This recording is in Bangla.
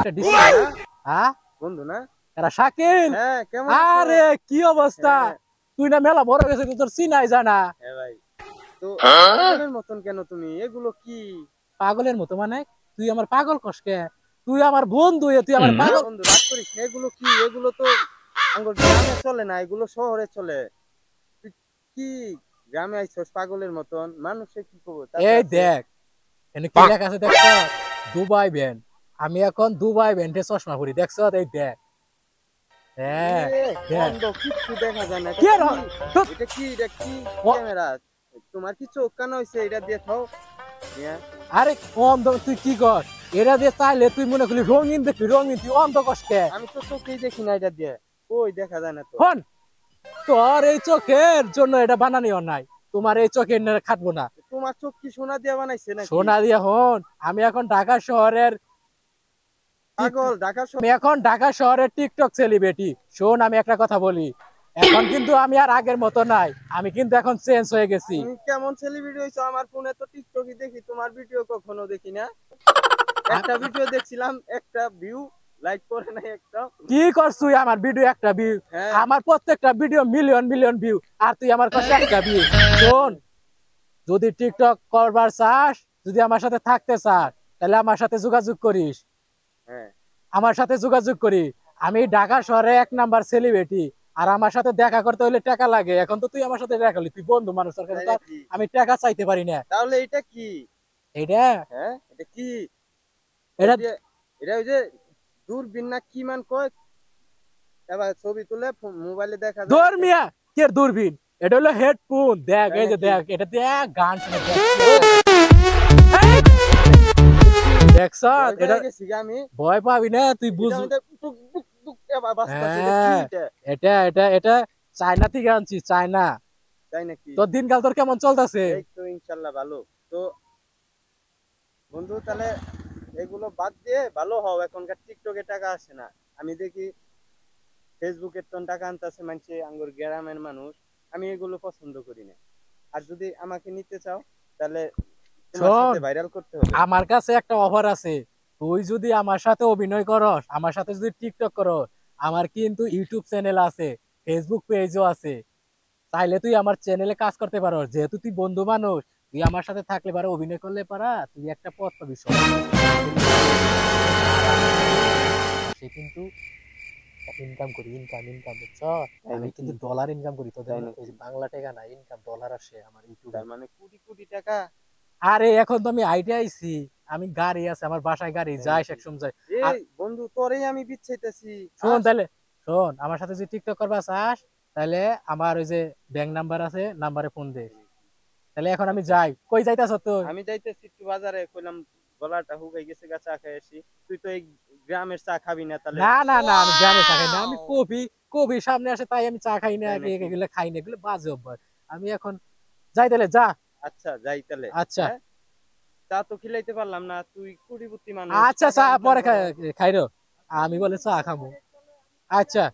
একটা দিছি হ্যাঁ বন্ধু না এরা শাকিল হ্যাঁ কেমন আরে কি অবস্থা তুই না মেলা বড় গেছে তোর চিনাই জানা হ্যাঁ ভাই তো পাগলের মতন কেন তুমি এগুলো কি পাগলের মতো মানে তুই আমার পাগল কসকে তুই আমার বন্ধু তুই আমার পাগল বন্ধু রাগ করিস না এগুলো কি এগুলো তো আঙ্গুর গ্রামে চলে না এগুলো শহরে চলে তুই কি গ্রামে আইছস পাগলের মতন মানুষে কি করবো এই দেখ এনে কি লেখা আছে দেখছ দুবাই ব্যান্ড আমি এখন দুবাই ব্যান্ডে চশমা পরি দেখছ এই দেখ হ্যাঁ কিছু দেখা যায় না কি এটা কি ক্যামেরা তোমার কি চোখ কান হইছে এটা দেখাও আরে অন্ধ তুই কি কর এটা দিয়ে চাইলে তুই মনে করলি রঙিন দেখবি রঙিন তুই অন্ধ কষ্টে আমি তো চোখেই দেখি না এটা দিয়ে কই দেখা যায় না তো হন তোর এই চোখের জন্য এটা বানানিও নাই তোমার এই চোখের খাটবো না তোমার চোখ কি সোনা দিয়ে বানাইছে না সোনা দিয়ে হন আমি এখন ঢাকা শহরের পাগল ঢাকা আমি এখন ঢাকা শহরের টিকটক সেলিব্রিটি শোন আমি একটা কথা বলি এখন কিন্তু আমি আর আগের মতো নাই আমি কিন্তু এখন চেঞ্জ হয়ে গেছি তুমি কেমন সেলিব্রিটি হইছো আমার ফোনে তো টিকটকই দেখি তোমার ভিডিও কখনো দেখি না একটা ভিডিও দেখছিলাম একটা ভিউ লাইক করে নাই একটা কি করছ তুই আমার ভিডিও একটা ভিউ আমার প্রত্যেকটা ভিডিও মিলিয়ন মিলিয়ন ভিউ আর তুই আমার কাছে একটা ভিউ শোন যদি টিকটক করবার চাস যদি আমার সাথে থাকতে চাস তাহলে আমার সাথে যোগাযোগ করিস আমার সাথে যোগাযোগ করি আমি ঢাকা শহরে 1 নাম্বার সেলিব্রিটি আর আমার সাথে দেখা করতে হলে টাকা লাগে এখন তো তুই আমার সাথে দেখা করলি তুই বন্ধু মানুষ আমি টাকা চাইতে পারি না তাহলে এটা কি এটা এটা কি এটা এটা ওই যে দূরবীন না কি মান কয় এবার ছবি তুলে মোবাইলে দেখা যায় দূরমিয়া কি দূরবীন এটা হলো হেডফোন দেখ এই যে দেখ এটা দেখ গান শুনে দেখ দেখছ এটা আমি ভয় পাবি না তুই বুঝ এটা এটা এটা চায়না থেকে আনছি চায়না তাই নাকি তোর দিনকাল তোর কেমন চলতেছে এই তো ইনশাআল্লাহ ভালো তো বন্ধু তাহলে এগুলো বাদ দিয়ে ভালো হও এখনকার টিকটকে টাকা আসে না আমি দেখি ফেসবুকের তো টাকা আনতেছে মানুষে আঙ্গুর গ্রামের মানুষ আমি এগুলো পছন্দ করি না আর যদি আমাকে নিতে চাও তাহলে ভাইরাল করতে হবে আমার কাছে একটা অফার আছে তুই যদি আমার সাথে অভিনয় করস আমার সাথে যদি টিকটক করস আমার কিন্তু ইউটিউব চ্যানেল আছে ফেসবুক পেজও আছে চাইলে তুই আমার চ্যানেলে কাজ করতে পারো যেহেতু তুই বন্ধু মানুষ তুই আমার সাথে থাকলে পারো অভিনয় করলে পারা তুই একটা পথ পাবি সে কিন্তু ইনকাম করি ইনকাম বুঝছ আমি কিন্তু ডলার ইনকাম করি তো বাংলা টাকা না ইনকাম ডলার আসে আমার ইউটিউবে মানে কোটি কোটি টাকা আরে এখন তো আমি আইডিয়া আইছি আমি গাড়ি আছে আমার বাসায় গাড়ি যাই এক সময় যাই এই বন্ধু তোরেই আমি বিচ্ছাইতেছি শোন তাহলে শোন আমার সাথে যদি টিকটক করবা চাস তাহলে আমার ওই যে ব্যাংক নাম্বার আছে নাম্বারে ফোন দে তাহলে এখন আমি যাই কই যাইতাছ তুই আমি যাইতেছি একটু বাজারে কইলাম গলাটা হুগাই গেছে গা চা খাই আসি তুই তো এই গ্রামের চা খাবি না তাহলে না না না আমি গ্রামে চা খাই না আমি কফি সামনে আসে তাই আমি চা খাই না এগুলো খাই না এগুলো বাজে অভ্যাস আমি এখন যাই তাহলে যা আচ্ছা যাই তাহলে আচ্ছা চা তো খিলাইতে পারলাম না তুই কোটিপতি মানুষ আচ্ছা চা পরে খাইরো আমি বলে চা খাবো আচ্ছা